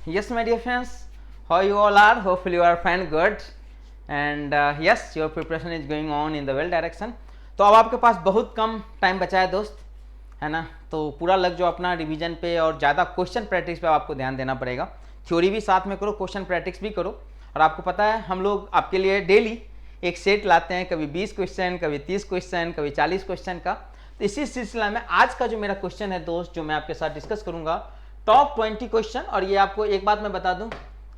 Yes, my dear friends, how you all are? Hopefully you are fine, good, and yes, your preparation is going on in the well direction. तो अब आपके पास बहुत कम time बचा है दोस्त, है ना। तो पूरा लग जाओ अपना रिवीजन पे और ज़्यादा क्वेश्चन प्रैक्टिस पे आपको ध्यान देना पड़ेगा। थ्योरी भी साथ में करो, क्वेश्चन प्रैक्टिस भी करो। और आपको पता है हम लोग आपके लिए डेली एक सेट लाते हैं, कभी 20 क्वेश्चन, कभी 30 क्वेश्चन, कभी 40 क्वेश्चन का। तो इसी सिलसिला में आज का जो मेरा क्वेश्चन है दोस्त, जो मैं आपके साथ डिस्कस करूंगा, टॉप 20 क्वेश्चन। और ये आपको एक बात मैं बता दूं,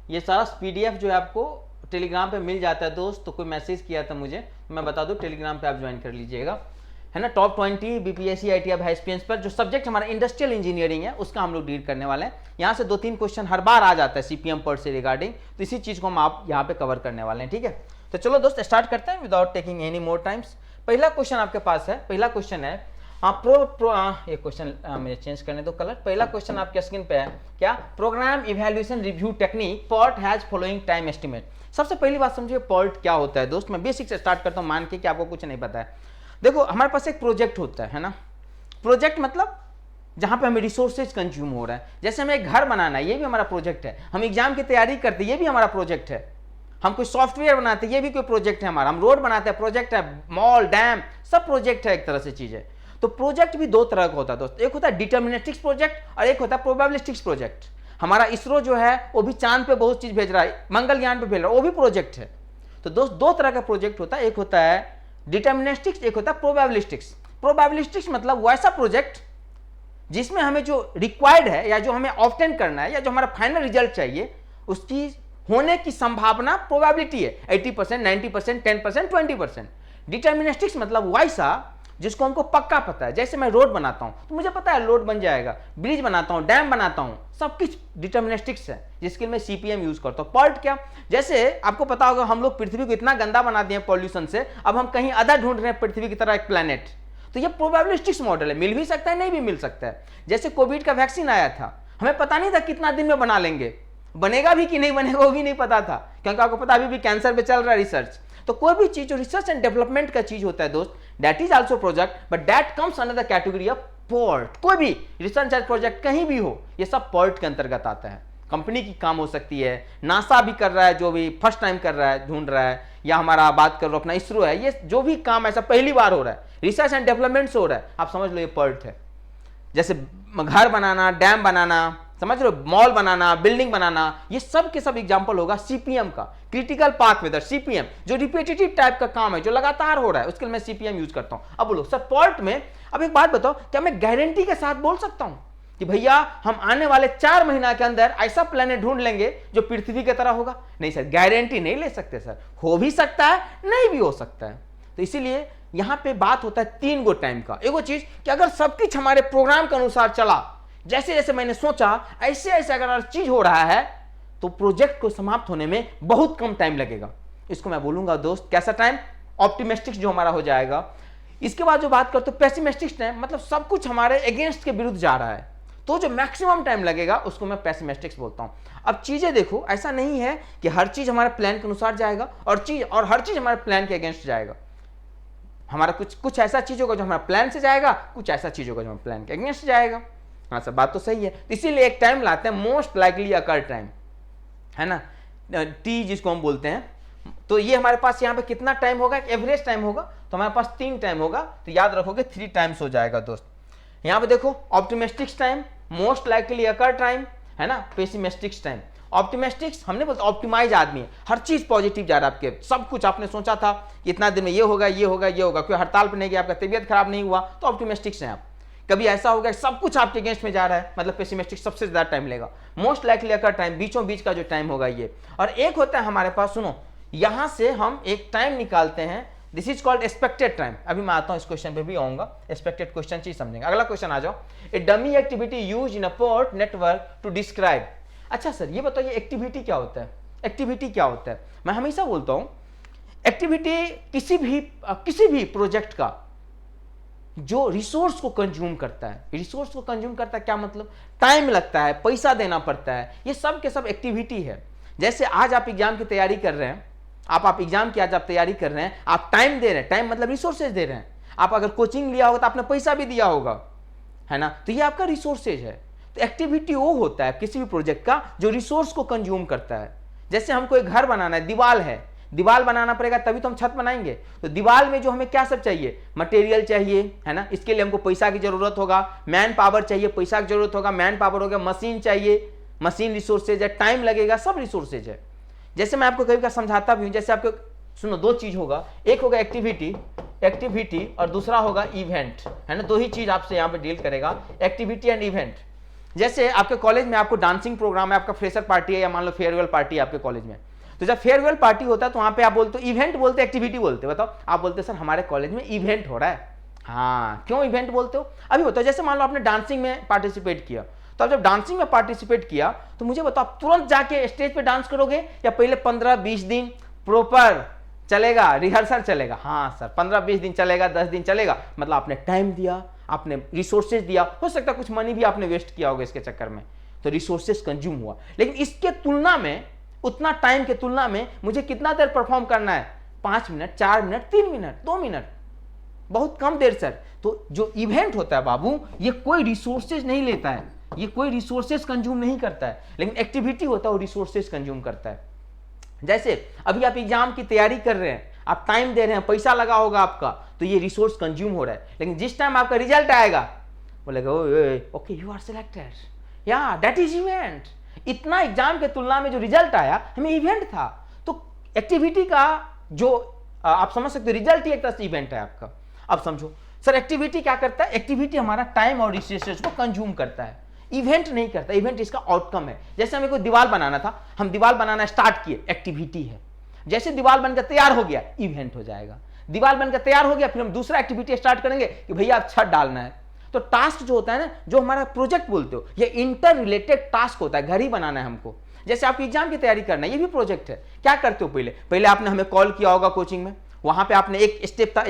ये सारा पीडीएफ जो है आपको टेलीग्राम पे मिल जाता है दोस्त। तो कोई मैसेज किया था मुझे, मैं बता दूं टेलीग्राम पे आप ज्वाइन कर लीजिएगा, है ना। Top 20 BPSC ITI high experience पर जो सब्जेक्ट हमारा इंडस्ट्रियल इंजीनियरिंग है उसका हम लोग डील करने वाले हैं। यहाँ से 2-3 क्वेश्चन हर बार आ जाता है सीपीएम पर से रिगार्डिंग, तो इसी चीज़ को हम आप यहाँ पे कवर करने वाले हैं, ठीक है। तो चलो दोस्त स्टार्ट करते हैं without taking any more times. पहला क्वेश्चन आपके पास है, पहला क्वेश्चन है ये क्वेश्चन मुझे चेंज करने दो कलर। पहला क्वेश्चन आपके स्क्रीन पे है, क्या programme evaluation review technique PERT has following time estimate. सबसे पहली बात समझिए PERT क्या होता है दोस्त। मैं बेसिक से स्टार्ट करता हूँ, मान के कि आपको कुछ नहीं पता है। देखो हमारे पास एक प्रोजेक्ट होता है ना। प्रोजेक्ट मतलब जहां पे हमें रिसोर्सेज कंज्यूम हो रहा है। जैसे हमें एक घर बनाना है, ये भी हमारा प्रोजेक्ट है। हम एग्जाम की तैयारी करते हैं, ये भी हमारा प्रोजेक्ट है। हम कोई सॉफ्टवेयर बनाते हैं, ये भी कोई प्रोजेक्ट है हमारा। हम रोड बनाते हैं, प्रोजेक्ट है। मॉल, डैम, सब प्रोजेक्ट है एक तरह से चीजें। तो प्रोजेक्ट भी दो तरह का होता है दोस्त, एक होता है डिटर्मिनेस्टिक्स प्रोजेक्ट और एक होता है प्रोबेबिलिस्टिक्स प्रोजेक्ट। हमारा इसरो जो है वो भी चांद पे बहुत चीज भेज रहा है, मंगलयान पे भेज रहा है, वो भी प्रोजेक्ट है। तो दोस्त दो तरह का प्रोजेक्ट होता है, एक होता है डिटर्मिनेस्टिक्स, एक होता है प्रोबेबिलिस्टिक्स। प्रोबेबिलिस्टिक्स मतलब वैसा प्रोजेक्ट जिसमें हमें जो रिक्वायर्ड है या जो हमें ऑब्टेन करना है या जो हमारा फाइनल रिजल्ट चाहिए उसकी होने की संभावना प्रोबेबिलिटी है 80%, 90%, 10%, 20%। डिटर्मिनेस्टिक्स मतलब वैसा जिसको हमको पक्का पता है। जैसे मैं रोड बनाता हूं तो मुझे पता है रोड बन जाएगा, ब्रिज बनाता हूं, डैम बनाता हूं, सब कुछ डिटर्मिनेस्टिक्स है जिसके लिए मैं सीपीएम यूज करता हूं। PERT क्या, जैसे आपको पता होगा हम लोग पृथ्वी को इतना गंदा बना दिए पॉल्यूशन से, अब हम कहीं अदर ढूंढ रहे हैं पृथ्वी की तरह एक प्लेनेट। तो ये प्रोबेबिलिस्टिक्स मॉडल है, मिल भी सकता है, नहीं भी मिल सकता है। जैसे कोविड का वैक्सीन आया था, हमें पता नहीं था कितना दिन में बना लेंगे, बनेगा भी कि नहीं बनेगा वो भी नहीं पता था, क्योंकि आपको पता अभी भी कैंसर पे चल रहा है रिसर्च। तो कोई भी चीज जो रिसर्च एंड डेवलपमेंट का चीज होता है दोस्त, that is also project, but that comes under the category of PERT। कोई भी रिसर्च एंड प्रोजेक्ट कहीं भी हो, ये सब PERT के अंतर्गत आता है। कंपनी की काम हो सकती है, नासा भी कर रहा है, जो भी फर्स्ट टाइम कर रहा है, ढूंढ रहा है, या हमारा बात कर लो अपना इसरो है, ये जो भी काम ऐसा पहली बार हो रहा है, रिसर्च एंड डेवलपमेंट से हो रहा है, आप समझ लो ये PERT है। जैसे घर बनाना, डैम बनाना, समझ लो मॉल बनाना, बिल्डिंग बनाना, ये सब के सब एग्जांपल होगा सीपीएम का। क्रिटिकल पाथ मेथड सीपीएम, जो रिपीटेटिव टाइप का काम है, जो लगातार हो रहा है, उसके लिए मैं सीपीएम यूज करता हूं। अब बोलो सर PERT में, अब एक बात बताओ, क्या मैं गारंटी के साथ बोल सकता हूं कि भैया हम आने वाले 4 महीना के अंदर ऐसा प्लेनेट ढूंढ लेंगे जो पृथ्वी की तरह होगा? नहीं सर, गारंटी नहीं ले सकते सर। हो भी सकता है, नहीं भी हो सकता है। तो इसीलिए यहां पे बात होता है 3 गो टाइम का। एगो चीज कि अगर सब कुछ हमारे प्रोग्राम के अनुसार चला, जैसे जैसे मैंने सोचा ऐसे ऐसे अगर चीज हो रहा है, तो प्रोजेक्ट को समाप्त होने में बहुत कम टाइम लगेगा। इसको मैं बोलूंगा दोस्त कैसा टाइम, ऑप्टिमिस्टिक्स जो हमारा हो जाएगा। इसके बाद जो बात करते पेसिमिस्टिक्स टाइम, मतलब सब कुछ हमारे अगेंस्ट के विरुद्ध जा रहा है, तो जो मैक्सिमम टाइम लगेगा उसको मैं पेसिमिस्टिक्स बोलता हूं। अब चीजें देखो, ऐसा नहीं है कि हर चीज हमारे प्लान के अनुसार जाएगा और हर चीज हमारे प्लान के अगेंस्ट जाएगा। हमारा कुछ ऐसा चीज होगा जो हमारा प्लान से जाएगा, कुछ ऐसा चीज होगा जो हमारे प्लान के अगेंस्ट जाएगा। हाँ सर, बात तो सही है। इसीलिए एक टाइम लाते हैं मोस्ट लाइकली अकर टाइम, है ना, टी जिसको हम बोलते हैं। तो ये हमारे पास यहाँ पे कितना टाइम होगा, एक एवरेज टाइम होगा, तो हमारे पास 3 टाइम होगा, तो याद रखोगे 3 टाइम्स हो जाएगा दोस्त। यहाँ पे देखो ऑप्टिमिस्टिक्स time, most likely occur time, है ना, पेसिमिस्टिक्स टाइम। ऑप्टिमिस्टिक्स हमने बोलते ऑप्टिमाइज आदमी है, हर चीज पॉजिटिव जा रहा है आपके, सब कुछ आपने सोचा था कि इतना दिन में ये होगा, ये होगा, ये होगा, कोई हड़ताल पर नहीं गया, आपका तबीयत खराब नहीं हुआ, तो ऑप्टिमिस्टिक्स हैं आप। कभी ऐसा होगा सब कुछ आपके अगेंस्ट में जा रहा है, मतलब पेसिमिस्टिक सबसे ज्यादा टाइम लेगा। मोस्ट लाइकली अकर टाइम बीचों बीच का जो टाइम होगा ये। और एक होता है हमारे पास, सुनो, यहां से हम एक टाइम निकालते हैं, this is called expected time. अभी मैं आता हूं, इस क्वेश्चन पे भी आऊंगा, एक्सपेक्टेड क्वेश्चन चीज समझेंगे। अगला क्वेश्चन आ जाओ, a dummy activity use in a PERT network to describe. अच्छा सर ये बताइए एक्टिविटी क्या होता है? एक्टिविटी क्या होता है? मैं हमेशा बोलता हूं एक्टिविटी किसी भी प्रोजेक्ट का जो रिसोर्स को कंज्यूम करता है। रिसोर्स को कंज्यूम करता है क्या मतलब? टाइम लगता है, पैसा देना पड़ता है, ये सब के सब एक्टिविटी है। जैसे आज आप एग्जाम की तैयारी कर रहे हैं, आप एग्जाम की आज आप तैयारी कर रहे हैं, आप टाइम दे रहे हैं, टाइम मतलब रिसोर्सेज दे रहे हैं। आप अगर कोचिंग लिया होगा तो आपने पैसा भी दिया होगा, है ना, तो ये आपका रिसोर्सेज है। तो एक्टिविटी वो होता है किसी भी प्रोजेक्ट का जो रिसोर्स को कंज्यूम करता है। जैसे हमको एक घर बनाना है, दीवार है, दीवार बनाना पड़ेगा तभी तो हम छत बनाएंगे। तो दीवार में जो हमें क्या सब चाहिए, मटेरियल चाहिए, है ना, इसके लिए हमको पैसा की जरूरत होगा, मैन पावर चाहिए, पैसा की जरूरत होगा, मैन पावर हो गया, मशीन चाहिए, मशीन रिसोर्सेज है, टाइम लगेगा, सब रिसोर्सेज है। जैसे मैं आपको कभी का समझाता भी हूं, जैसे आपको सुनो दो चीज होगा, एक होगा एक्टिविटी और दूसरा होगा इवेंट, है ना। दो ही चीज आपसे यहाँ पे डील करेगा, एक्टिविटी एंड इवेंट। जैसे आपके कॉलेज में आपको डांसिंग प्रोग्राम है, आपका फ्रेशर पार्टी है या मान लो फेयरवेल पार्टी है आपके कॉलेज में, तो जब फेयरवेल पार्टी होता है तो वहां पे आप बोलते हो इवेंट बोलते एक्टिविटी बोलते, बताओ। आप बोलते सर हमारे कॉलेज में इवेंट हो रहा है। हाँ, क्यों इवेंट बोलते हो अभी बताओ। जैसे मान लो आपने डांसिंग में पार्टिसिपेट किया, तो आप जब डांसिंग में पार्टिसिपेट किया तो मुझे बताओ आप तुरंत जाके स्टेज पे डांस करोगे या पहले 15-20 दिन प्रॉपर चलेगा, रिहर्सल चलेगा? हाँ सर 15-20 दिन चलेगा, 10 दिन चलेगा, मतलब आपने टाइम दिया, आपने रिसोर्सेज दिया, हो सकता है कुछ मनी भी आपने वेस्ट किया होगा इसके चक्कर में, तो रिसोर्सेज कंज्यूम हुआ। लेकिन इसके तुलना में, उतना टाइम के तुलना में मुझे कितना देर परफॉर्म करना है, 5 मिनट, 4 मिनट, 3 मिनट, 2 मिनट, बहुत कम देर सर। तो जो इवेंट होता है बाबू, ये कोई रिसोर्सेज नहीं लेता है, ये कोई रिसोर्सेज कंज्यूम नहीं करता है, लेकिन एक्टिविटी होता है वो रिसोर्सेज कंज्यूम करता है। जैसे अभी आप एग्जाम की तैयारी कर रहे हैं, आप टाइम दे रहे हैं, पैसा लगा होगा आपका, तो ये रिसोर्स कंज्यूम हो रहा है। लेकिन जिस टाइम आपका रिजल्ट आएगा बोलेगा ओके यू आर सिलेक्टेड, या दैट इज इवेंट। इतना एग्जाम के तुलना में जो रिजल्ट आया हमें इवेंट था। तो एक्टिविटी का जो आप समझ सकते हो, रिजल्ट ही एक तरह से इवेंट है आपका। अब समझो सर एक्टिविटी क्या करता है, एक्टिविटी हमारा टाइम और रिसोर्सेज को कंज्यूम करता है, इवेंट नहीं करता। इवेंट इसका आउटकम है। जैसे हमें कोई दीवार बनाना था, हम दीवार बनाना स्टार्ट किए, एक्टिविटी है। जैसे दीवार बनकर तैयार हो गया, इवेंट हो जाएगा। दीवार बनकर तैयार हो गया, फिर हम दूसरा एक्टिविटी स्टार्ट करेंगे कि भैया आप छत डालना है। तो टास्क जो होता है ना, जो हमारा प्रोजेक्ट बोलते हो, ये इंटर रिलेटेड टास्क होता है, घर ही बनाना है हमको। जैसे आपकी एग्जाम की तैयारी करना है, ये भी प्रोजेक्ट है। क्या करते हो, पहले आपने हमें कॉल किया होगा कोचिंग में, वहां पे आपने एक स्टेप था,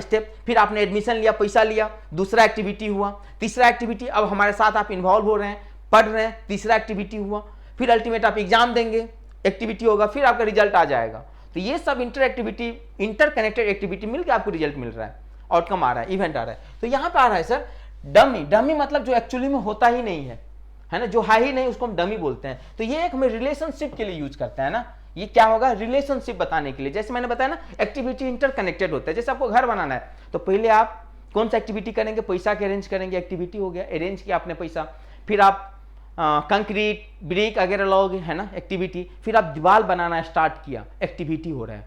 फिर आपने एडमिशन लिया, पैसा लिया, दूसरा एक्टिविटी हुआ, तीसरा एक्टिविटी अब हमारे साथ आप इन्वॉल्व हो रहे हैं, पढ़ रहे हैं, तीसरा एक्टिविटी हुआ, फिर अल्टीमेट आप एग्जाम देंगे, एक्टिविटी होगा, फिर आपका रिजल्ट आ जाएगा। तो ये सब इंटरकनेक्टेड एक्टिविटी मिलकर आपको रिजल्ट मिल रहा है, आउटकम आ रहा है, इवेंट आ रहा है। तो यहां पे आ रहा है सर डमी मतलब जो एक्चुअली में होता ही नहीं है ना, जो है ही नहीं, उसको हम डमी बोलते हैं। तो ये एक हमें रिलेशनशिप के लिए यूज करते हैं ना, ये क्या होगा, रिलेशनशिप बताने के लिए। जैसे मैंने बताया ना, एक्टिविटी इंटरकनेक्टेड होता है। जैसे आपको घर बनाना है तो पहले आप कौन सा एक्टिविटी करेंगे, पैसा के अरेंज करेंगे, एक्टिविटी हो गया, अरेंज किया आपने पैसा, फिर आप कंक्रीट ब्रिक वगैरह लाओगे, है ना, एक्टिविटी, फिर आप दीवार बनाना स्टार्ट किया, एक्टिविटी हो रहा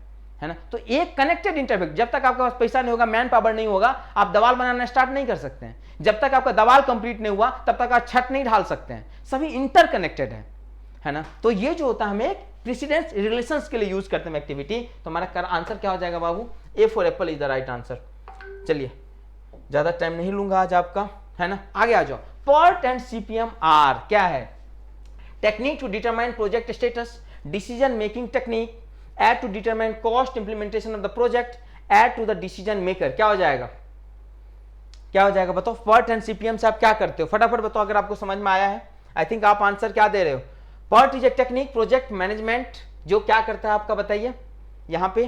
है ना। तो एक कनेक्टेड इंटरफेक्ट, जब तक आपके पास पैसा नहीं होगा, मैन पावर नहीं होगा, आप दीवार बनाना स्टार्ट नहीं कर सकते हैं। जब तक आपका दीवार कंप्लीट नहीं हुआ तब तक आप छत नहीं ढाल सकते हैं। सभी इंटरकनेक्टेड है ना। तो ये जो होता है हम एक प्रेसिडेंस रिलेशंस के लिए यूज करते हैं एक्टिविटी। तो हमारा आंसर क्या हो जाएगा बाबू, A for apple is the right answer. चलिए ज्यादा टाइम नहीं लूंगा आज आपका, है ना, आगे आ जाओ। PERT एंड CPM आर क्या है, technique to determine project status, decision making technique, aid to determine cost implementation of the project, aid to the decision maker. क्या हो जाएगा, क्या हो जाएगा बताओ। PERT एंड CPM से आप क्या करते हो, फटाफट बताओ अगर आपको समझ में आया है। आई थिंक आप आंसर क्या दे रहे हो। PERT is a technique, project management, जो क्या करता है आपका बताइए यहां पे,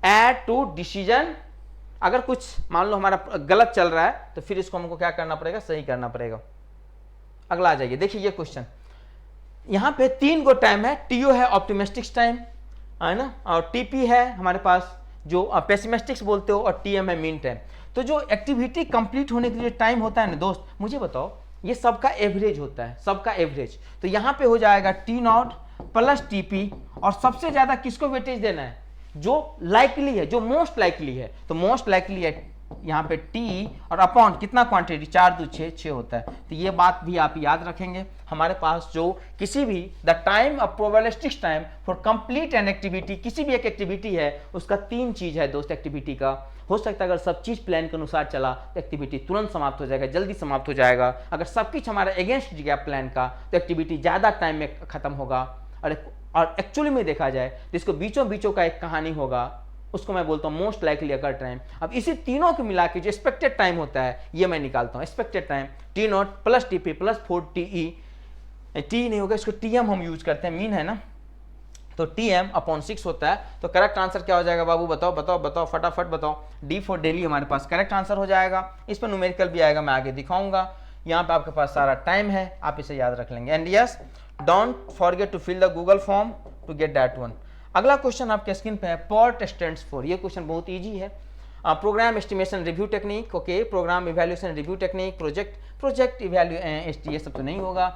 एड टू डिसीजन। अगर कुछ मान लो हमारा गलत चल रहा है तो फिर इसको हमको क्या करना पड़ेगा, सही करना पड़ेगा। अगला आ जाइए, देखिए ये क्वेश्चन, यहां पे 3 गो टाइम है, TO है ऑप्टिमिस्टिक्स टाइम, है ना, और TP है हमारे पास जो पेसिमिस्टिक्स बोलते हो, और TM है मीन टाइम। तो जो एक्टिविटी कंप्लीट होने के लिए टाइम होता है ना दोस्त, मुझे बताओ ये सबका एवरेज होता है, सबका एवरेज। तो यहां पे हो जाएगा T0 प्लस TP, और सबसे ज्यादा किसको वेटेज देना है, जो लाइकली है, जो मोस्ट लाइकली है। तो मोस्ट लाइकली है यहाँ पे T, और अपॉन कितना क्वांटिटी, 4 2 6 होता है। तो ये बात भी आप याद रखेंगे। हमारे पास जो किसी भी the time of probabilistic time for complete an activity, किसी भी एक एक्टिविटी है उसका 3 चीज है दोस्त एक्टिविटी का। हो सकता है अगर सब चीज प्लान के अनुसार चला तो एक्टिविटी तुरंत समाप्त हो जाएगा, जल्दी समाप्त हो जाएगा। अगर सब कुछ हमारा अगेंस्ट गया प्लान का तो एक्टिविटी ज्यादा टाइम में खत्म होगा। और एक्चुअली में देखा जाए तो इसको बीचों का एक कहानी होगा, उसको मैं बोलता हूँ मोस्ट लाइकली अकर टाइम। अब इसी तीनों को मिला के जो एक्सपेक्टेड टाइम होता है ये मैं निकालता हूँ। Expected time T0 plus TP plus 4TE, T नहीं होगा इसको TM हम यूज करते हैं, मीन है ना, तो TM अपॉन 6 होता है। तो करेक्ट आंसर क्या हो जाएगा बाबू, बताओ बताओ बताओ फटाफट बताओ। D फॉर डेली हमारे पास करेक्ट आंसर हो जाएगा। इस पर न्यूमेरिकल भी आएगा, मैं आगे दिखाऊंगा। यहाँ पे आपके पास सारा टाइम है, आप इसे याद रख लेंगे। And yes, don't forget to fill the Google form to get that one. अगला क्वेश्चन आपके स्क्रीन पे है, PERT स्टैंड्स फॉर। ये क्वेश्चन बहुत ईजी है। Program estimation review technique, okay, program evaluation review technique, project इवैल्यू, ये सब तो नहीं होगा।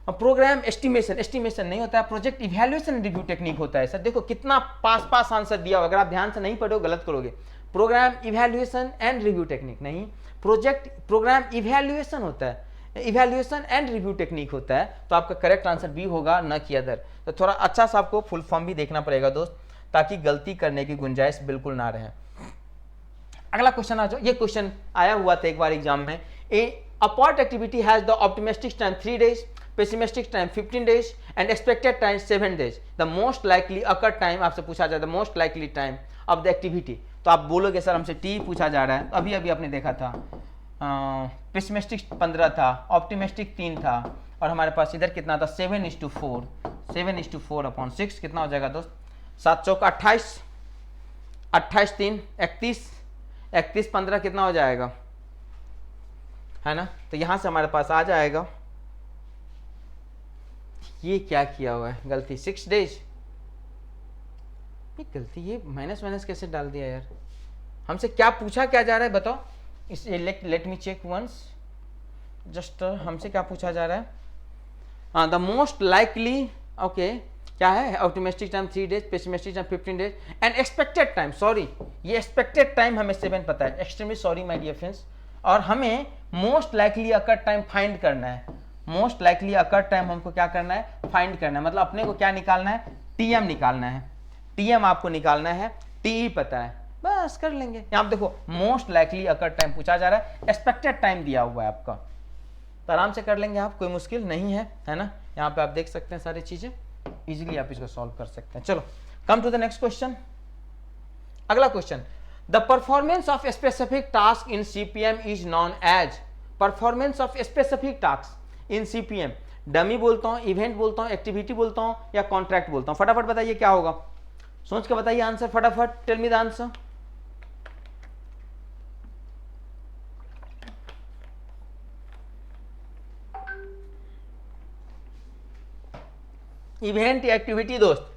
प्रोग्राम एस्टिमेशन नहीं होता है, प्रोजेक्ट इवैल्यूएशन रिव्यू टेक्निक होता है। सर देखो कितना पास आंसर दिया होगा, अगर आप ध्यान से नहीं पढ़ो गलत करोगे। Program evaluation and review technique नहीं, प्रोग्राम इवैल्यूएशन होता है, इवैल्यूएशन एंड रिव्यू टेक्निक होता है। तो आपका करेक्ट आंसर बी होगा, न कि अदर। तो थोड़ा अच्छा सा आपको फुल फॉर्म भी देखना पड़ेगा दोस्त, ताकि गलती करने की गुंजाइश बिल्कुल ना रहे। अगला क्वेश्चन आ जाओ, ये क्वेश्चन आया हुआ था एक बार एग्जाम में। A PERT activity has the optimistic time 3 days, pessimistic time 15 days and expected time 7 days. The most likely occur time आपसे पूछा जाता है, the most likely time of the activity। तो आप बोलोगे सर हमसे टी पूछा जा रहा है, अभी अभी आपने देखा था पेसिमिस्टिक 15 था, ऑप्टिमिस्टिक 3 था, और हमारे पास इधर कितना था 7:4, 7:4/6 कितना हो जाएगा दोस्त? 7 चौक 28, 28 3 31, 31 15 कितना हो जाएगा, है ना? तो यहां से हमारे पास आ जाएगा, ये क्या किया हुआ है गलती, 6 डेज। ये गलती, ये माइनस कैसे डाल दिया यार? हमसे क्या पूछा क्या जा रहा है बताओ? इस let me check once, just हमसे क्या पूछा जा रहा है? द मोस्ट लाइकली, ओके, क्या है? Optimistic time 3 days, pessimistic time 15 days and expected time, sorry ये एक्सपेक्टेड टाइम हमें 7 पता है, extremely sorry my dear friends. और हमें most likely occur time find करना है, मोस्ट लाइकली अकर टाइम हमको क्या करना है? फाइंड करना है। मतलब अपने को क्या निकालना है? टीएम निकालना है, टीएम आपको निकालना है, टीई पता है, बस कर लेंगे। यहाँ पे देखो मोस्ट लाइकली अकर टाइम पूछा जा रहा है, एक्सपेक्टेड टाइम दिया हुआ है आपका, तो आराम से कर लेंगे आप, कोई मुश्किल नहीं है, है ना? यहाँ पे आप देख सकते हैं सारी चीजें, इजीली आप इसको सॉल्व कर सकते हैं। चलो come to the next question. अगला question, the performance of specific task in CPM is known as. Performance of specific task in CPM, dummy बोलता हूं, इवेंट बोलता हूं, एक्टिविटी बोलता हूं, या कॉन्ट्रैक्ट बोलता हूं? फटाफट बताइए क्या होगा, सोच के बताइए आंसर फटाफट, tell me the answer. Event या एक्टिविटी दोस्त?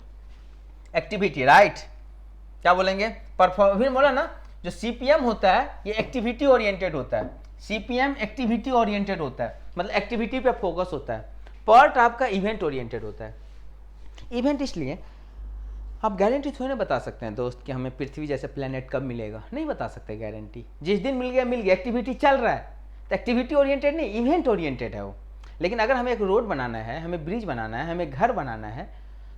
Activity, right. क्या बोलेंगे? परफॉर्म बोला ना, जो सीपीएम होता है ये एक्टिविटी ओरिएंटेड होता है, सीपीएम एक्टिविटी ओरिएंटेड होता है, मतलब एक्टिविटी पे फोकस होता है। पर्ट आपका इवेंट ओरिएंटेड होता है। इवेंट इसलिए आप गारंटी थोड़ी ना बता सकते हैं दोस्त कि हमें पृथ्वी जैसे प्लेनेट कब मिलेगा, नहीं बता सकते गारंटी, जिस दिन मिल गया, एक्टिविटी चल रहा है तो एक्टिविटी ओरिएंटेड नहीं, इवेंट ओरिएंटेड है वो। लेकिन अगर हमें एक रोड बनाना है, हमें ब्रिज बनाना है, हमें घर बनाना है,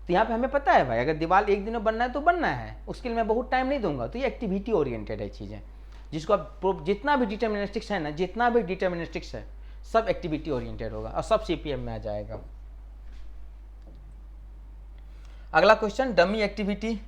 तो यहाँ पे हमें पता है भाई अगर दीवार एक दिन में बनना है तो बनना है, उसके लिए मैं बहुत टाइम नहीं दूंगा। तो ये एक्टिविटी ओरिएंटेड है चीज़ें, जिसको आप जितना भी डिटर्मिनिस्टिक्स है ना, जितना भी डिटर्मिनिस्टिक्स है सब एक्टिविटी ओरिएंटेड होगा और सब सीपीएम में आ जाएगा। अगला question, dummy activity.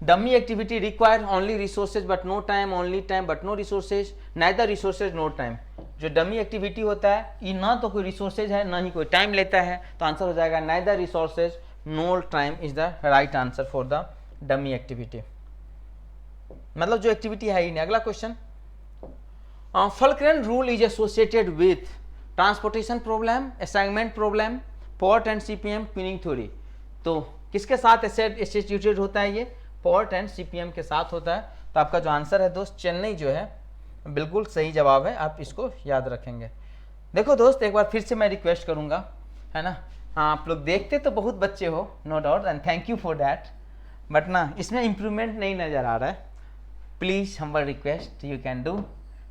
Dummy activity require only resources but no time, only time but no resources, neither resources no time. जो डमी एक्टिविटी होता है ये ना तो कोई रिसोर्सेज है ना ही कोई टाइम लेता है, तो आंसर हो जाएगा neither resources no time is the right answer for the dummy activity, मतलब जो एक्टिविटी है ही नहीं। अगला question, Fulkerson rule is associated with transportation problem, assignment problem, PERT and CPM, queuing theory. तो किसके साथ एसोसिएटेड होता है? ये पोर्ट एंड सीपीएम के साथ होता है। तो आपका जो आंसर है दोस्त चेन्नई जो है बिल्कुल सही जवाब है, आप इसको याद रखेंगे। देखो दोस्त एक बार फिर से मैं रिक्वेस्ट करूंगा, है ना, हाँ आप लोग देखते तो बहुत बच्चे हो no doubt and thank you for that, but ना इसमें इम्प्रूवमेंट नहीं नज़र आ रहा है। Please humble request, you can do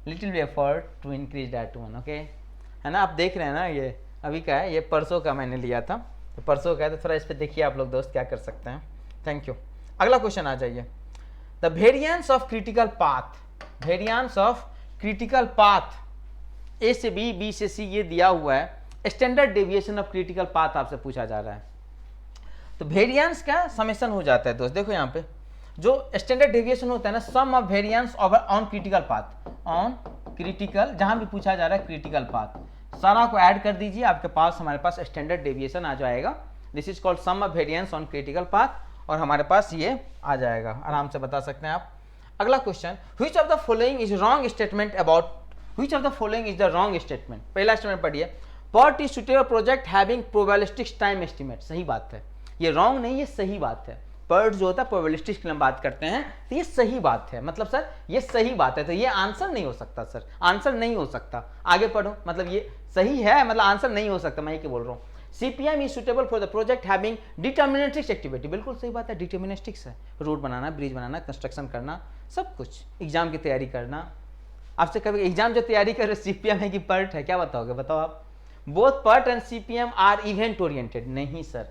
little be effort to increase that one, okay, है ना? आप देख रहे हैं ना, ये अभी का है, ये परसों का मैंने लिया था, तो परसों का है, तो थोड़ा इस पर देखिए आप लोग दोस्त क्या कर सकते हैं। Thank you. अगला क्वेश्चन आ जाइए, the variance of critical path, variance of critical path ए से बी, बी से सी, ये दिया हुआ है। Standard deviation of critical path आपसे पूछा जा रहा है, तो वेरिएंस का समेशन हो जाता है दोस्त। देखो यहाँ पे जो स्टैंडर्ड डेविएशन होता है ना, sum of variance on critical path, on critical, जहां भी पूछा जा रहा है क्रिटिकल पाथ, सारा को ऐड कर दीजिए, आपके पास हमारे पास स्टैंडर्ड डेविएशन आ जाएगा। This is called sum of variance on critical path, और हमारे पास ये आ जाएगा, आराम से बता सकते हैं आप। अगला question, which of the following is wrong statement about which of the following is the wrong statement. पहला स्टेटमेंट पढ़िए, PERT is suitable project having probabilistic time estimate. सही बात है, ये रॉन्ग नहीं, ये सही बात है। PERT जो होता है प्रोबेबिलिस्टिक की हम बात करते हैं, तो ये सही बात है, मतलब सर ये सही बात है, तो ये आंसर नहीं हो सकता सर, आंसर नहीं हो सकता। आगे पढ़ो, मतलब ये सही है, मतलब आंसर नहीं हो सकता, मैं ये क्या बोल रहा हूँ। CPM is suitable for the project having deterministic activity. बिल्कुल सही बात है, डिटर्मिनेस्टिक्स है, रोड बनाना, ब्रिज बनाना, कंस्ट्रक्शन करना, सब कुछ, एग्जाम की तैयारी करना। आपसे कभी एग्जाम जो तैयारी कर रहे CPM है कि PERT है, क्या बताओगे, बताओ आप। Both PERT and CPM are event oriented. नहीं sir,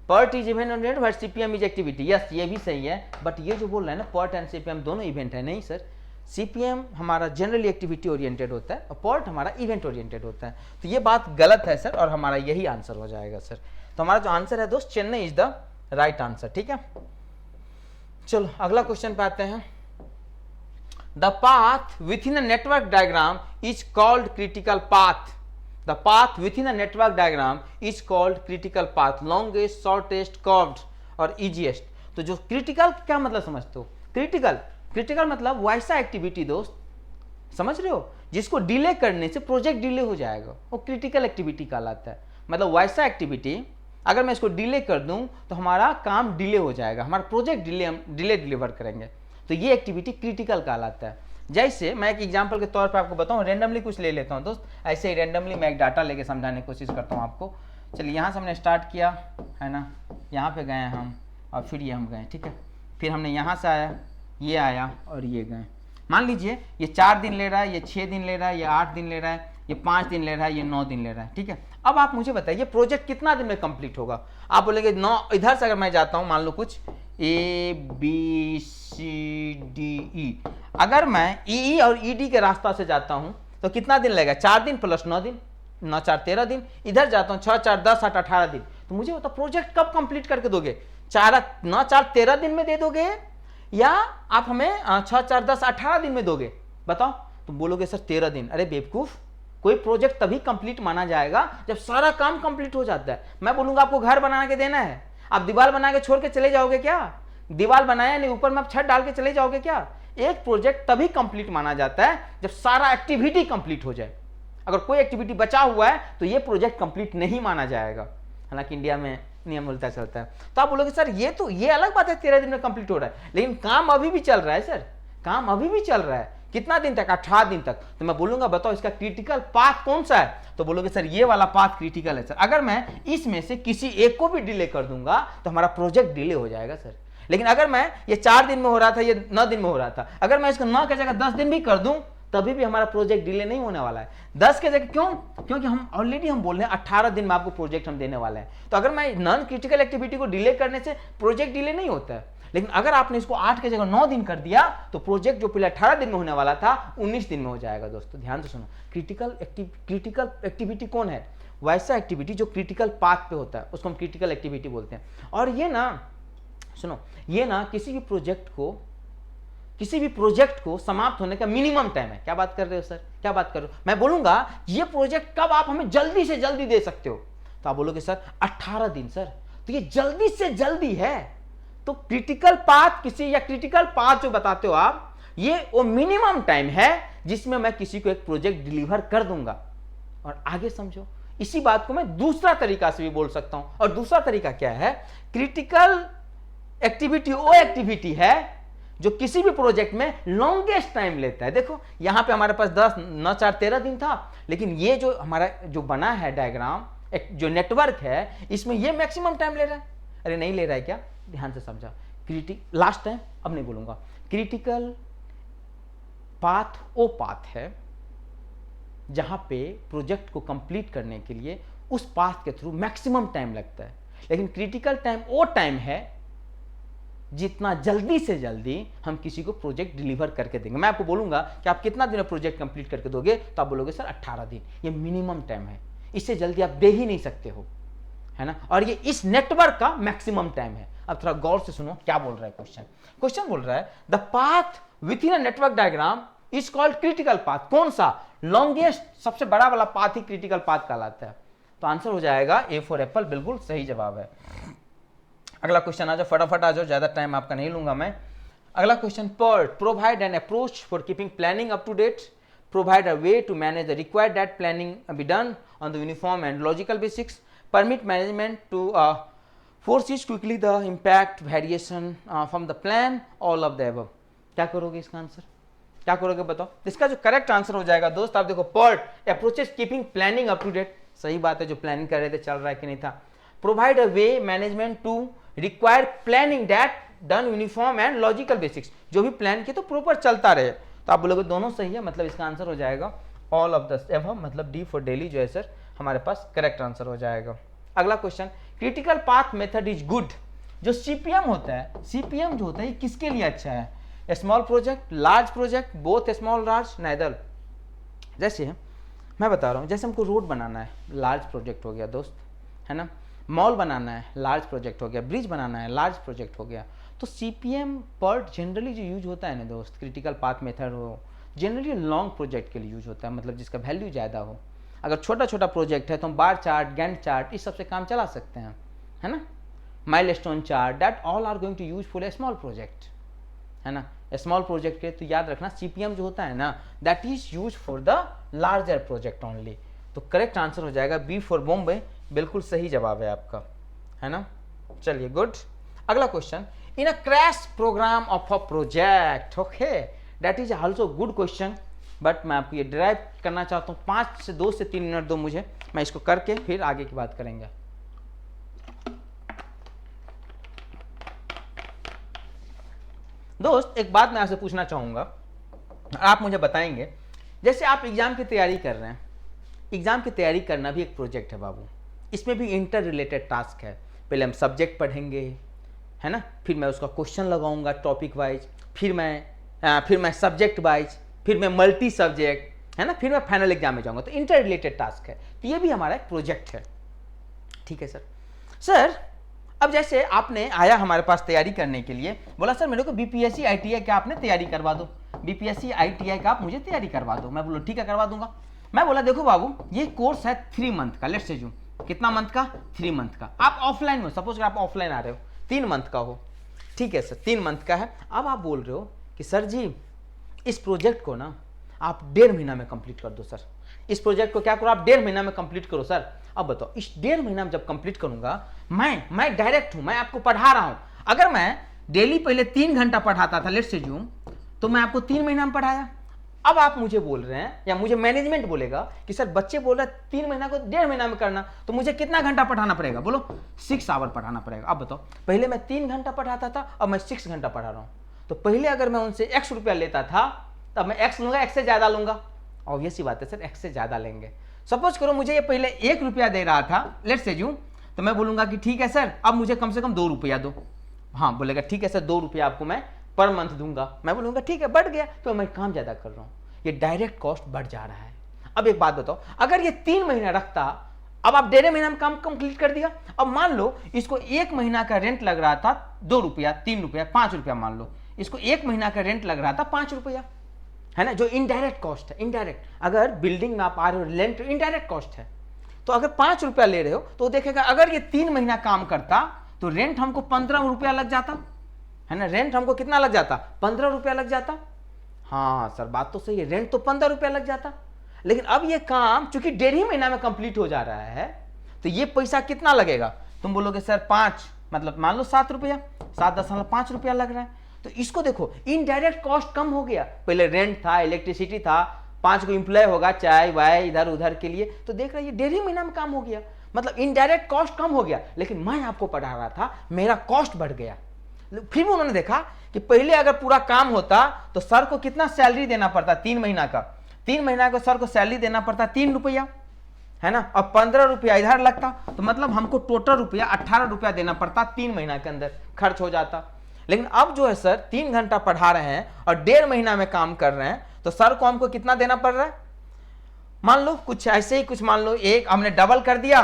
PERT is event oriented but CPM is activity. Yes, ये भी सही है, बट ये जो बोल रहे हैं ना PERT एंड CPM दोनों इवेंट है। नहीं सर, CPM हमारा जनरली एक्टिविटी ओरिएंटेड होता है और PERT हमारा इवेंट ओरिएंटेड होता है। तो ये बात गलत है सर, और हमारा यही आंसर हो जाएगा सर। तो हमारा जो आंसर है दोस्त, Chennai is the right answer. ठीक है, चलो अगला क्वेश्चन पे आते हैं। The path within a network diagram is called critical path. The path within a network diagram is called critical path. Longest, shortest, curved और easiest. तो जो critical क्या मतलब समझते हो? critical मतलब वैसा एक्टिविटी दोस्त, समझ रहे हो, जिसको डिले करने से प्रोजेक्ट डिले हो जाएगा, वो क्रिटिकल एक्टिविटी कहलाता है। मतलब वैसा एक्टिविटी अगर मैं इसको डिले कर दूं तो हमारा काम डिले हो जाएगा, हमारा प्रोजेक्ट डिले डिलीवर करेंगे, तो ये एक्टिविटी क्रिटिकल कहलाता है। जैसे मैं एक एग्जांपल के तौर पे आपको बताऊं, रेंडमली कुछ ले लेता हूं दोस्त, ऐसे ही रेंडमली मैं एक डाटा लेके समझाने की कोशिश करता हूं आपको। चलिए यहाँ से हमने स्टार्ट किया है ना, यहाँ पे गए हम और फिर ये हम गए, ठीक है, फिर हमने यहाँ से आया, ये आया और ये गए। मान लीजिए ये 4 दिन ले रहा है, ये 6 दिन ले रहा है, ये 8 दिन ले रहा है, ये 5 दिन ले रहा है, ये 9 दिन ले रहा है, ठीक है। अब आप मुझे बताइए प्रोजेक्ट कितना दिन में कंप्लीट होगा। आप बोलेंगे 9, इधर से अगर मैं जाता हूँ, मान लो कुछ ABCDE, अगर मैं EE और ED के रास्ता से जाता हूँ तो कितना दिन लगेगा, 4 दिन प्लस 9 दिन, 9 4 13 दिन। इधर जाता हूँ 6 4 10 8 18 दिन। तो मुझे बताओ प्रोजेक्ट कब कंप्लीट करके दोगे, 9 4 13 दिन में दे दोगे या आप हमें 6 4 10 18 दिन में दोगे, बताओ। तो बोलोगे सर 13 दिन। अरे बेवकूफ, कोई प्रोजेक्ट तभी कंप्लीट माना जाएगा जब सारा काम कंप्लीट हो जाता है। मैं बोलूंगा आपको घर बना के देना है, आप दीवार बना के छोड़ के चले जाओगे क्या? दीवार बनाया नहीं, ऊपर में आप छत डाल के चले जाओगे क्या? एक प्रोजेक्ट तभी कंप्लीट माना जाता है जब सारा एक्टिविटी कंप्लीट हो जाए। अगर कोई एक्टिविटी बचा हुआ है तो ये प्रोजेक्ट कंप्लीट नहीं माना जाएगा। हालांकि इंडिया में नियम उल्टा चलता है। तो आप बोलोगे सर ये तो ये अलग बात है, 13 दिन में कंप्लीट हो रहा है, लेकिन काम अभी भी चल रहा है सर, काम अभी भी चल रहा है। कितना दिन तक? 18 दिन तक। तो मैं बोलूंगा बताओ इसका क्रिटिकल पाथ कौन सा है? तो बोलोगे सर ये वाला पाथ क्रिटिकल है सर। अगर मैं इसमें से किसी एक को भी डिले कर दूंगा तो हमारा प्रोजेक्ट डिले हो जाएगा सर। लेकिन अगर मैं ये 4 दिन में हो रहा था, ये 9 दिन में हो रहा था, अगर मैं इसको 9 की जगह 10 दिन भी कर दूं तभी भी हमारा प्रोजेक्ट डिले नहीं होने वाला है। 10 की जगह क्यों? क्योंकि हम ऑलरेडी हम बोल रहे हैं 18 दिन में आपको प्रोजेक्ट हम देने वाले हैं। तो अगर मैं नॉन क्रिटिकल एक्टिविटी को डिले करने से प्रोजेक्ट डिले नहीं होता है। लेकिन अगर आपने इसको 8 की जगह 9 दिन कर दिया तो प्रोजेक्ट जो पहले 18 दिन में होने वाला था 19 दिन में हो जाएगा। दोस्तों ध्यान से सुनो, क्रिटिकल एक्टिविटी कौन है? वैसा एक्टिविटी जो क्रिटिकल पाथ पे होता है उसको हम क्रिटिकल एक्टिविटी बोलते हैं। और ये ना सुनो, ये ना किसी भी प्रोजेक्ट को समाप्त होने का मिनिमम टाइम है। क्या बात कर रहे हो सर, क्या बात कर रहे हो? मैं बोलूंगा ये प्रोजेक्ट कब आप हमें जल्दी से जल्दी दे सकते हो, तो आप बोलोगे सर 18 दिन सर। तो ये जल्दी से जल्दी है। तो क्रिटिकल पाथ किसी या क्रिटिकल पाथ जो बताते हो आप, ये वो मिनिमम टाइम है जिसमें मैं किसी को एक प्रोजेक्ट डिलीवर कर दूंगा। और आगे समझो, इसी बात को मैं दूसरा तरीका से भी बोल सकता हूं। और दूसरा तरीका क्या है? क्रिटिकल एक्टिविटी वो एक्टिविटी है जो किसी भी प्रोजेक्ट में लॉन्गेस्ट टाइम लेता है। देखो यहां पे हमारे पास 10 9 4 13 दिन था, लेकिन ये जो हमारा जो बना है डायग्राम, जो नेटवर्क है, इसमें ये मैक्सिमम टाइम ले रहा है। अरे नहीं ले रहा है क्या? ध्यान से समझा। लास्ट टाइम, अब नहीं बोलूंगा। क्रिटिकल पाथ वो पाथ है जहां पे प्रोजेक्ट को कंप्लीट करने के लिए उस पाथ के थ्रू मैक्सिमम टाइम लगता है। लेकिन क्रिटिकल टाइम वो टाइम है जितना जल्दी से जल्दी हम किसी को प्रोजेक्ट डिलीवर करके देंगे। मैं आपको बोलूंगा कि आप कितना दिन में प्रोजेक्ट कंप्लीट करके दोगे, तो आप बोलोगे सर 18 दिन। ये मिनिमम टाइम है, इससे जल्दी आप दे ही नहीं सकते हो, है ना। और ये इस नेटवर्क का मैक्सिमम टाइम है। अब थोड़ा गौर से सुनो क्या बोल रहा है क्वेश्चन बोल रहा है the path with in a network diagram is called critical path. कौन सा? लॉन्गेस्ट, सबसे बड़ा वाला पाथ ही क्रिटिकल पाथ कहलाता है। तो आंसर हो जाएगा ए फॉर एप्पल, बिल्कुल सही जवाब है। अगला क्वेश्चन आ जाओ, फटाफट आ जाओ, ज्यादा टाइम आपका नहीं लूंगा मैं। अगला question, PERT provide an approach for keeping planning up to date. provide a way to manage the required that planning be done on the uniform and logical basics, permit management to foresee quickly the impact variation from the plan, all of the above. क्या करोगे इसका answer, क्या करोगे बताओ? इसका जो correct answer हो जाएगा दोस्त, आप देखो PERT approaches keeping planning up to date, सही बात है, जो प्लानिंग कर रहे थे चल रहा है कि नहीं था. Provide a way management to require planning that done uniform and logical basics, जो भी प्लान किया तो प्रॉपर चलता रहे. तो आप बोलोगे दोनों सही है, मतलब इसका आंसर हो जाएगा ऑल ऑफ द एबव, मतलब डी फॉर दिल्ली जो है सर हमारे पास करेक्ट आंसर हो जाएगा. अगला question, critical path method is good. जो सीपीएम होता है, सीपीएम जो होता है ये किसके लिए अच्छा है? Small project, large project, both small large, neither. जैसे मैं बता रहा हूँ, जैसे हमको रोड बनाना है, लार्ज प्रोजेक्ट हो गया दोस्त, है ना. मॉल बनाना है, लार्ज प्रोजेक्ट हो गया. ब्रिज बनाना है, लार्ज प्रोजेक्ट हो गया. तो सीपीएम पर्ट जनरली जो यूज होता है ना दोस्त, क्रिटिकल पाथ मेथड हो, जनरली लॉन्ग प्रोजेक्ट के लिए यूज होता है, मतलब जिसका वैल्यू ज़्यादा हो. अगर छोटा छोटा प्रोजेक्ट है तो हम बार चार्ट, गैंट चार्ट, इस सबसे काम चला सकते हैं, है ना. Milestone chart, that all are going to use for a small project, है ना. स्मॉल प्रोजेक्ट के तो याद रखना सीपीएम जो होता है ना, that is use for the larger project only. तो करेक्ट आंसर हो जाएगा बी फॉर बॉम्बे, बिल्कुल सही जवाब है आपका, है ना. चलिए गुड. अगला question, in a crash program of a project, okay, that is also good question, but मैं आपको ये ड्राइव करना चाहता हूँ. 2 से 3 मिनट दो मुझे, मैं इसको करके फिर आगे की बात करेंगे. दोस्त एक बात मैं आपसे पूछना चाहूँगा, आप मुझे बताएंगे, जैसे आप एग्जाम की तैयारी कर रहे हैं, एग्जाम की तैयारी करना भी एक प्रोजेक्ट है बाबू, इसमें भी इंटर रिलेटेड टास्क है. पहले हम सब्जेक्ट पढ़ेंगे, है ना, फिर मैं उसका क्वेश्चन लगाऊंगा टॉपिक वाइज, फिर मैं सब्जेक्ट वाइज, फिर मैं मल्टी सब्जेक्ट, है ना, फिर मैं फाइनल एग्जाम में जाऊंगा. तो इंटर रिलेटेड टास्क है, तो ये भी हमारा एक प्रोजेक्ट है. ठीक है सर, अब जैसे आपने आया हमारे पास तैयारी करने के लिए, बोला सर मेरे को बीपीएससी आईटीआई का आपने तैयारी करवा दो, बीपीएससी आईटीआई का आप मुझे तैयारी करवा दो. मैं बोला ठीक है करवा दूंगा. मैं बोला देखो बाबू ये कोर्स है 3 मंथ का, लेट्स अज्यूम कितना मंथ का, 3 मंथ का. आप ऑफलाइन हो, सपोज आप ऑफलाइन आ रहे हो, 3 मंथ का हो, ठीक है सर 3 मंथ का है. अब आप बोल रहे हो कि सर जी इस प्रोजेक्ट को ना आप 1.5 महीना में कंप्लीट कर दो सर, इस प्रोजेक्ट को क्या करो आप 1.5 महीना में कंप्लीट करो सर. अब बताओ इस 1.5 महीना में जब कंप्लीट करूंगा, मैं डायरेक्ट हूं, मैं आपको पढ़ा रहा हूं. अगर मैं डेली पहले 3 घंटा पढ़ाता था, लेट्स अज्यूम, तो मैं आपको 3 महीना में पढ़ाया. अब आप मुझे बोल रहे हैं या मुझे मैनेजमेंट बोलेगा कि सर बच्चे बोल रहे हैं 3 महीना को 1.5 महीना में करना, तो मुझे कितना घंटा पढ़ाना पड़ेगा, बोलो 6 आवर पढ़ाना पड़ेगा. अब बताओ पहले मैं 3 घंटा पढ़ाता था, अब मैं 6 घंटा पढ़ा रहा हूं. तो पहले अगर मैं उनसे x रुपया लेता था, तब मैं x लूंगा, x से ज्यादा लूंगा. ऑब्वियस ही बात है सर, x से ज्यादा लेंगे. सपोज करो मुझे ये पहले 1 रुपया दे रहा था, लेट्स अज्यूम, तो मैं बोलूंगा कि ठीक है सर अब मुझे कम से कम 2 रुपया दो. हाँ बोलेगा ठीक है सर 2 रुपया आपको मैं पर मंथ दूंगा. मैं बोलूंगा ठीक है, बढ़ गया तो मैं काम ज्यादा कर रहा हूँ, ये डायरेक्ट कॉस्ट बढ़ जा रहा है. अब एक बात बताओ, अगर ये 3 महीना रखता, अब आप 1.5 महीना में काम कंप्लीट कर दिया. अब मान लो इसको 1 महीना का रेंट लग रहा था 2 रुपया, 3 रुपया, 5 रुपया, मान लो इसको 1 महीना का रेंट लग रहा था 5 रुपया, है ना, जो इनडायरेक्ट कॉस्ट है. इनडायरेक्ट, अगर बिल्डिंग आप आ रहे हो रेंट इनडायरेक्ट कॉस्ट है, तो अगर 5 रुपया ले रहे हो तो देखेगा अगर ये 3 महीना काम करता तो रेंट हमको 15 रुपया लग जाता, है ना. रेंट हमको कितना लग जाता, 15 रुपया लग जाता. हाँ सर बात तो सही है, रेंट तो 15 रुपया लग जाता. लेकिन अब ये काम चूंकि 1.5 महीना में कंप्लीट हो जा रहा है, तो ये पैसा कितना लगेगा, तुम बोलोगे सर 5, मतलब मान लो 7 रुपया, 7.5 रुपया लग रहा है. तो इसको देखो इनडायरेक्ट कॉस्ट कम हो गया. पहले रेंट था, इलेक्ट्रिसिटी था, 5 को एम्प्लॉय होगा, चाय वाय इधर उधर के लिए, तो देख रहा है ये 1.5 महीना में काम हो गया, मतलब इनडायरेक्ट कॉस्ट कम हो गया. लेकिन मैं आपको पढ़ा रहा था, मेरा कॉस्ट बढ़ गया. फिर उन्होंने देखा कि पहले अगर पूरा काम होता तो सर को कितना सैलरी देना पड़ता, 3 महीना का, 3 महीना को सर को सैलरी देना पड़ता 3 रुपया, है ना, और 15 रुपया इधर लगता, तो मतलब हमको टोटल रुपया 18 रुपया देना पड़ता, 3 महीना के अंदर खर्च हो जाता. लेकिन अब जो है सर 3 घंटा पढ़ा रहे हैं और 1.5 महीना में काम कर रहे हैं, तो सर को हमको कितना देना पड़ रहा है, मान लो कुछ ऐसे ही, कुछ मान लो एक हमने डबल कर दिया,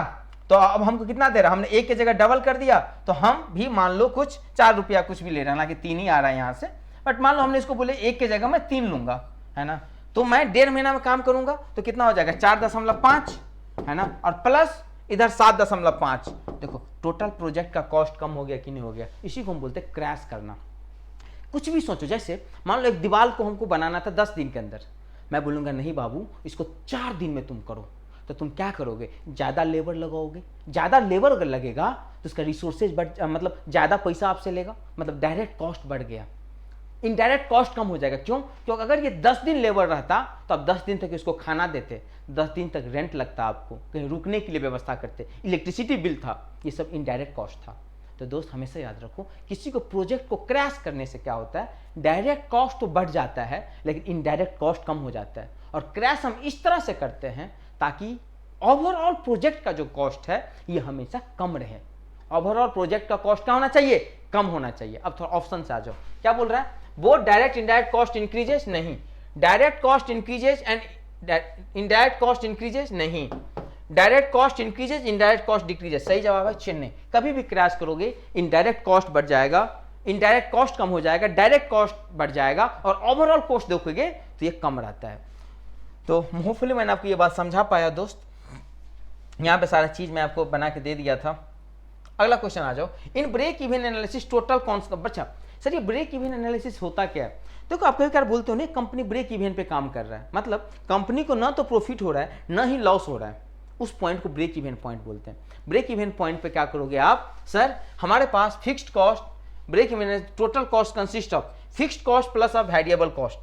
तो अब हमको कितना दे रहा है, हमने 1 की जगह डबल कर दिया, तो हम भी मान लो कुछ 4 रुपया कुछ भी ले रहे हैं, हालांकि 3 ही आ रहा है यहाँ से, बट मान लो हमने इसको बोले 1 की जगह मैं 3 लूंगा, है ना, तो मैं 1.5 महीना में काम करूंगा तो कितना हो जाएगा 4.5, है ना, और प्लस इधर 7.5. देखो टोटल प्रोजेक्ट का कॉस्ट कम हो गया कि नहीं हो गया. इसी को हम बोलते हैं क्रैश करना. कुछ भी सोचो, जैसे मान लो एक दीवार को हमको बनाना था 10 दिन के अंदर, मैं बोलूँगा नहीं बाबू, इसको 4 दिन में तुम करो, तो तुम क्या करोगे, ज़्यादा लेबर लगाओगे। ज़्यादा लेबर अगर लगेगा तो उसका रिसोर्सेज मतलब ज़्यादा पैसा आपसे लेगा, मतलब डायरेक्ट कॉस्ट बढ़ गया, इनडायरेक्ट कॉस्ट कम हो जाएगा। क्यों? क्योंकि अगर ये 10 दिन लेबर रहता तो आप 10 दिन तक इसको खाना देते, 10 दिन तक रेंट लगता, आपको कहीं रुकने के लिए व्यवस्था करते, इलेक्ट्रिसिटी बिल था, ये सब इनडायरेक्ट कॉस्ट था। तो दोस्त हमेशा याद रखो, किसी को प्रोजेक्ट को क्रैश करने से क्या होता है, डायरेक्ट कॉस्ट तो बढ़ जाता है लेकिन इनडायरेक्ट कॉस्ट कम हो जाता है। और क्रैश हम इस तरह से करते हैं ताकि ओवरऑल प्रोजेक्ट का जो कॉस्ट है ये हमेशा कम रहे। ओवरऑल प्रोजेक्ट का कॉस्ट क्या होना चाहिए, कम होना चाहिए। अब थोड़ा ऑप्शन से आ जाओ, क्या बोल रहा है, both direct indirect cost increases, नहीं, direct cost increases and indirect cost increases, नहीं, direct cost increases indirect cost decreases. सही जवाब है चेन्नई। कभी भी क्रैश करोगे इनडायरेक्ट कॉस्ट बढ़ जाएगा, इनडायरेक्ट कॉस्ट कम हो जाएगा, डायरेक्ट कॉस्ट बढ़ जाएगा, और ओवरऑल कॉस्ट देखोगे तो ये कम रहता है। तो होपफुली मैंने आपको ये बात समझा पाया दोस्त, यहाँ पे सारा चीज मैं आपको बना के दे दिया था। अगला क्वेश्चन आ जाओ, in break even analysis total cost. अच्छा सर, ये ब्रेक इवन एनालिसिस होता क्या है? देखो आप कभी कभी बोलते हो ना, कंपनी ब्रेक इवन पे काम कर रहा है, मतलब कंपनी को ना तो प्रॉफिट हो रहा है ना ही लॉस हो रहा है, उस पॉइंट को ब्रेक इवन पॉइंट बोलते हैं। ब्रेक इवन पॉइंट पे क्या करोगे आप, सर हमारे पास fixed cost, break even total cost consist of fixed cost plus of variable cost,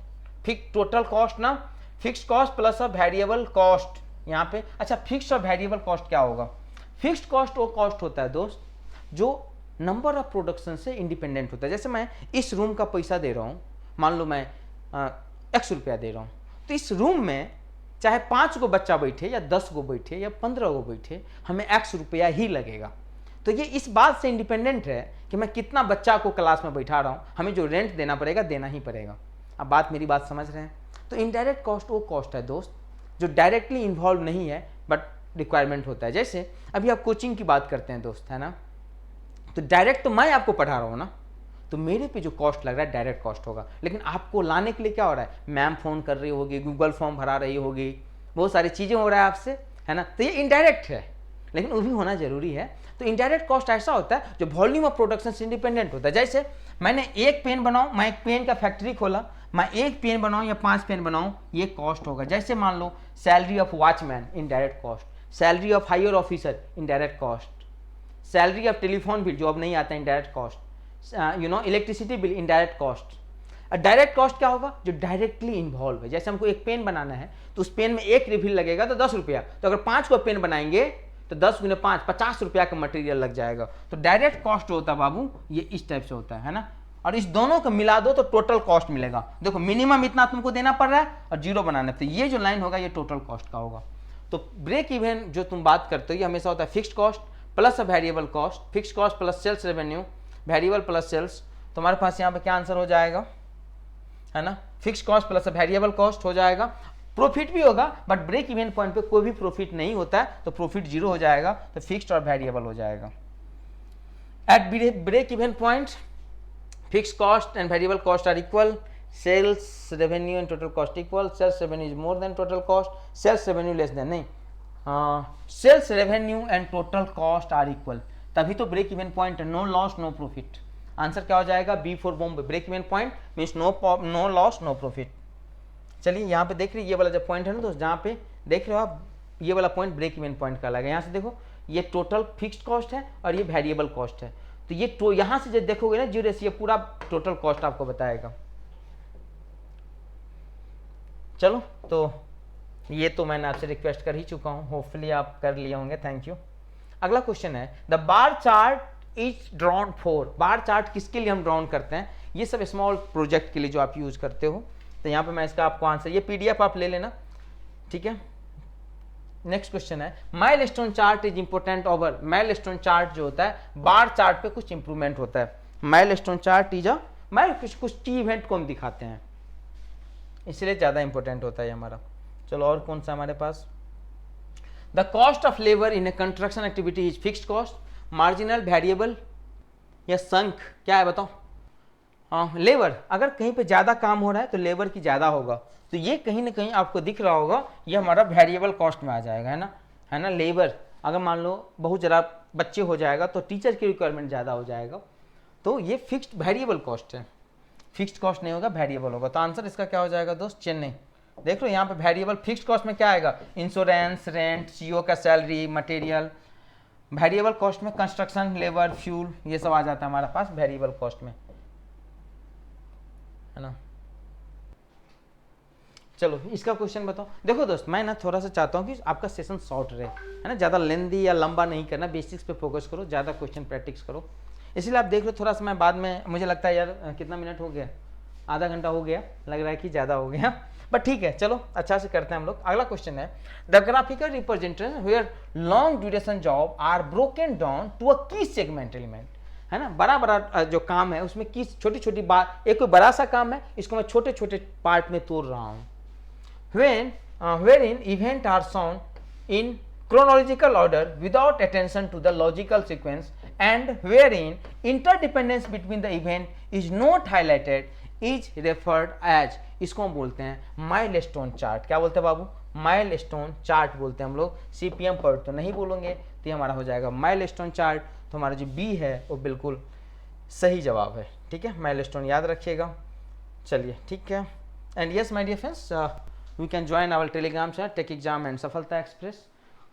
total cost ना fixed cost plus of variable cost यहाँ पे। अच्छा फिक्स्ड और वेरिएबल कॉस्ट क्या होगा? फिक्स्ड कॉस्ट वो कॉस्ट होता है दोस्त जो नंबर ऑफ प्रोडक्शन से इंडिपेंडेंट होता है। जैसे मैं इस रूम का पैसा दे रहा हूँ, मान लो मैं x रुपया दे रहा हूँ, तो इस रूम में चाहे 5 गो बच्चा बैठे या 10 गो बैठे या 15 गो बैठे, हमें x रुपया ही लगेगा। तो ये इस बात से इंडिपेंडेंट है कि मैं कितना बच्चा को क्लास में बैठा रहा हूँ, हमें जो रेंट देना पड़ेगा देना ही पड़ेगा। अब बात मेरी बात समझ रहे हैं? तो इनडायरेक्ट कॉस्ट वो कॉस्ट है दोस्त जो डायरेक्टली इन्वॉल्व नहीं है बट रिक्वायरमेंट होता है। जैसे अभी आप कोचिंग की बात करते हैं दोस्त, है ना, तो डायरेक्ट तो मैं आपको पढ़ा रहा हूँ ना, तो मेरे पे जो कॉस्ट लग रहा है डायरेक्ट कॉस्ट होगा, लेकिन आपको लाने के लिए क्या हो रहा है, मैम फोन कर रही होगी, गूगल फॉर्म भरा रही होगी, बहुत सारी चीज़ें हो रहा है आपसे, है ना, तो ये इनडायरेक्ट है लेकिन वो भी होना जरूरी है। तो इनडायरेक्ट कॉस्ट ऐसा होता है जो वॉल्यूम ऑफ प्रोडक्शन से इंडिपेंडेंट होता है। जैसे मैंने एक पेन बनाऊँ, मैं एक पेन का फैक्ट्री खोला, मैं एक पेन बनाऊँ या 5 पेन बनाऊँ, ये कॉस्ट होगा। जैसे मान लो salary of watchman indirect cost, salary of higher officer indirect cost, salary of telephone bill जो अब नहीं आता indirect cost, electricity bill indirect cost. Direct cost क्या होगा, जो डायरेक्टली इन्वॉल्व है। जैसे हमको एक पेन बनाना है तो उस पेन में एक रिफिल लगेगा तो 10 रुपया, तो अगर 5 को पेन बनाएंगे तो 10 × 5 50 रुपया का मटेरियल लग जाएगा। तो डायरेक्ट कॉस्ट होता है बाबू ये इस टाइप से होता है ना, और इस दोनों को मिला दो तो टोटल कॉस्ट मिलेगा। देखो मिनिमम इतना तुमको देना पड़ रहा है और जीरो बनाना है, तो ये जो लाइन होगा ये टोटल कॉस्ट का होगा। तो ब्रेक इवन जो तुम बात करते हो ये हमेशा होता है fixed cost plus variable cost, fixed cost plus sales revenue, variable plus sales. तुम्हारे पास यहाँ पे क्या आंसर हो जाएगा, है ना, fixed cost plus variable cost हो जाएगा। प्रॉफिट भी होगा बट ब्रेक इवन पॉइंट पे कोई भी प्रॉफिट नहीं होता है तो प्रॉफिट जीरो हो जाएगा, तो फिक्स्ड और वेरिएबल हो जाएगा। At break even point fixed cost and variable cost are equal, sales revenue and total cost equal, sales revenue is more than total cost, sales revenue less than, नहीं, sales revenue and total cost are equal, तभी तो break even point, no loss no profit. Answer क्या हो जाएगा, B for Bombay, break even point means no loss no profit. चलिए यहाँ पे देख रहे ये वाला जो पॉइंट है ना दोस्त, जहाँ पे देख रहे हो आप ये वाला पॉइंट ब्रेक इवन पॉइंट का लगा, यहाँ से देखो ये टोटल फिक्स्ड कॉस्ट है और ये वेरिएबल कॉस्ट है, तो ये यहाँ से जब देखोगे ना जीरो से ये पूरा टोटल कॉस्ट आपको बताएगा। चलो तो ये तो मैंने आपसे रिक्वेस्ट कर ही चुका हूँ, होपफुली आप कर लिए होंगे, थैंक यू। अगला क्वेश्चन है, the bar chart is drawn for, bar chart किसके लिए हम ड्रॉन करते हैं, ये सब स्मॉल प्रोजेक्ट के लिए जो आप यूज करते हो। तो यहाँ पे मैं इसका आपको आंसर, ये पीडीएफ आप ले लेना, ठीक है। नेक्स्ट क्वेश्चन है, milestone chart is important over, milestone chart जो होता है बार चार्ट पे कुछ इंप्रूवमेंट होता है। माइलस्टोन चार्ट इज कुछ की इवेंट को हम दिखाते हैं, इसलिए ज्यादा इंपॉर्टेंट होता है हमारा। चलो और कौन सा हमारे पास, the cost of labour in a construction activity is fixed cost, marginal, variable या संक, क्या है बताओ। हाँ लेबर, अगर कहीं पे ज़्यादा काम हो रहा है तो लेबर की ज़्यादा होगा, तो ये कहीं ना कहीं आपको दिख रहा होगा ये हमारा वेरिएबल कॉस्ट में आ जाएगा, है ना। लेबर अगर मान लो बहुत ज़रा बच्चे हो जाएगा तो टीचर की रिक्वायरमेंट ज़्यादा हो जाएगा, तो ये फिक्स्ड वेरिएबल कॉस्ट है, फिक्स्ड कॉस्ट नहीं होगा वेरिएबल होगा। तो आंसर इसका क्या हो जाएगा दोस्त, चेन्नई। देख लो यहाँ पे वेरिएबल फिक्स्ड कॉस्ट में क्या आएगा, इंश्योरेंस, रेंट, सीईओ का सैलरी, मटेरियल। वेरिएबल कॉस्ट में कंस्ट्रक्शन, लेबर, फ्यूल, ये सब आ जाता है हमारे पास वेरिएबल कॉस्ट में, है ना। चलो इसका क्वेश्चन बताओ। देखो दोस्त, मैं ना थोड़ा सा चाहता हूँ कि आपका सेशन शॉर्ट रहे, है ना, ज़्यादा लेंदी या लंबा नहीं करना, बेसिक्स पे फोकस करो, ज़्यादा क्वेश्चन प्रैक्टिस करो। इसलिए आप देख लो थोड़ा सा, मैं बाद में, मुझे लगता है यार कितना मिनट हो गया, आधा घंटा हो गया, लग रहा है कि ज़्यादा हो गया, बट ठीक है, चलो अच्छा से करते हैं हम लोग। अगला क्वेश्चन है, the graphical representation where long duration job are broken down to a key segment element, है ना, बड़ा बड़ा जो काम है उसमें की छोटी छोटी बात, एक कोई बड़ा सा काम है, इसको मैं छोटे छोटे पार्ट में तोड़ रहा हूँ। Wherein events are shown in chronological order without attention to the logical sequence, and wherein interdependence between the event is not highlighted is referred as, इसको हम बोलते हैं माइलस्टोन चार्ट। क्या बोलते हैं बाबू, माइलस्टोन चार्ट बोलते हैं हम लोग। सीपीएम पर तो नहीं बोलेंगे, तो ये हमारा हो जाएगा माइलस्टोन चार्ट। तो हमारा जो बी है वो बिल्कुल सही जवाब है, ठीक है, माइलस्टोन याद रखिएगा। चलिए ठीक है, and yes my dear friends, we can join our Telegram channel tech exam and Safalta express.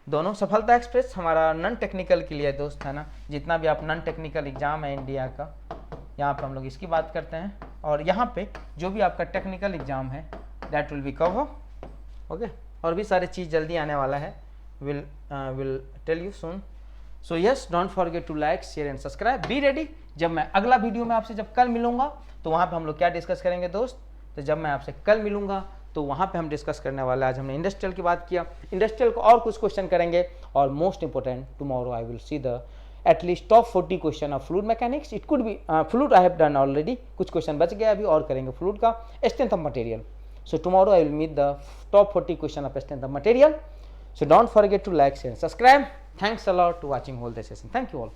दोनों सफलता एक्सप्रेस हमारा नॉन टेक्निकल के लिए दोस्त, है ना, जितना भी आप नॉन टेक्निकल एग्जाम है इंडिया का, यहाँ पे हम लोग इसकी बात करते हैं, और यहाँ पे जो भी आपका टेक्निकल एग्जाम है that will be cover, okay. और भी सारी चीज़ जल्दी आने वाला है, will tell you soon. So yes, don't forget to like, share and subscribe. Be ready, जब मैं अगला वीडियो में आपसे जब कल मिलूंगा तो वहाँ पे हम लोग क्या डिस्कस करेंगे दोस्त, तो जब मैं आपसे कल मिलूंगा तो वहाँ पे हम डिस्कस करने वाले, आज हमने इंडस्ट्रियल की बात किया, इंडस्ट्रियल को और कुछ क्वेश्चन करेंगे, और most important tomorrow I will see the at least top 40 question of fluid mechanics. It could be fluid I have done already, कुछ क्वेश्चन बच गया अभी, और करेंगे फ्लूइड का strength of material. So tomorrow I will meet the top 40 question of strength of material. So don't forget to like, share, subscribe. Thanks a lot to watching all the session. Thank you all.